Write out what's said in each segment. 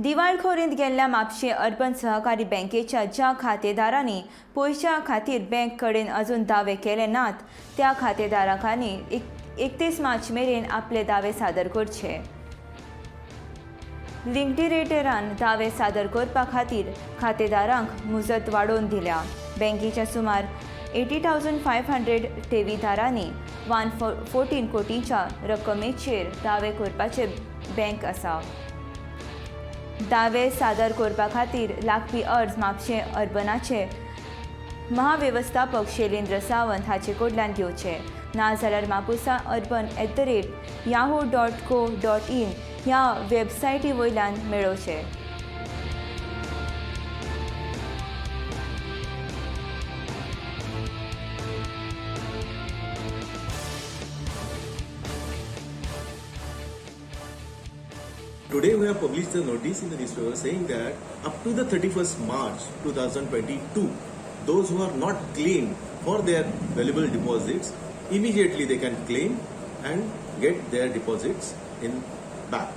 दिवाळखोरीत गेल्ल्या म्हापशे अर्बन सहकारी बँकेच्या ज्या खातेदारांनी पयशा खातीर बँक कडेन अजून दावे केले नात त्या खातेदारांनी 31 मार्च मेरेन आपले दावे सादर करचे. लिंकडिरेटरान दावे सादर करपा खातीर खातेदारांक मुजत वाडोवन दिल्या. बँकेच्या सुमार 80,500 ठेवीदारांनी 114 कोटींच्या रकमेचेर दावे करपाचे बँक आसा. दावे सादर करपा खातीर लागपी अर्ज म्हापशे अर्बनाचे महावेवस्थापक शैलेंद्र सावंत हाचे कडल्यान घेवचे, नाजाल्यार मापुसा urban@yahoo.co.in ह्या वेबसायटी वयल्यान मेळोवचे. Today we have published a notice in the newspaper saying that up to the 31st March 2022, those who are not claimed for their valuable deposits, immediately they can claim and get their deposits in back.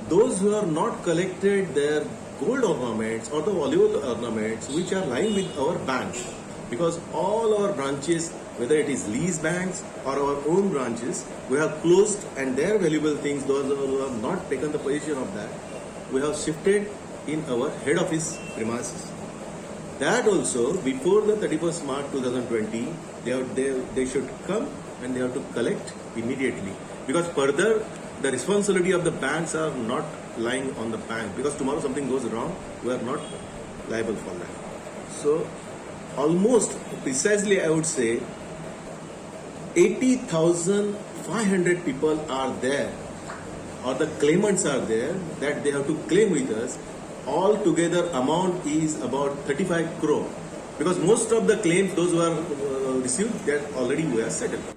Those who have not collected their gold ornaments or the valuable ornaments which are lying with our banks, because all our branches, whether it is lease banks or our own branches, we have closed, and their valuable things, those who have not taken the possession of that, we have shifted in our head office premises. That also, before the 31st March 2020, they should come and they have to collect immediately, because further the responsibility of the banks are not lying on the bank, because tomorrow something goes wrong, we are not liable for that. So almost precisely I would say 80,500 people are there, or the claimants are there, that they have to claim with us. All together amount is about 35 crore, because most of the claims those who are received, that already we are settled.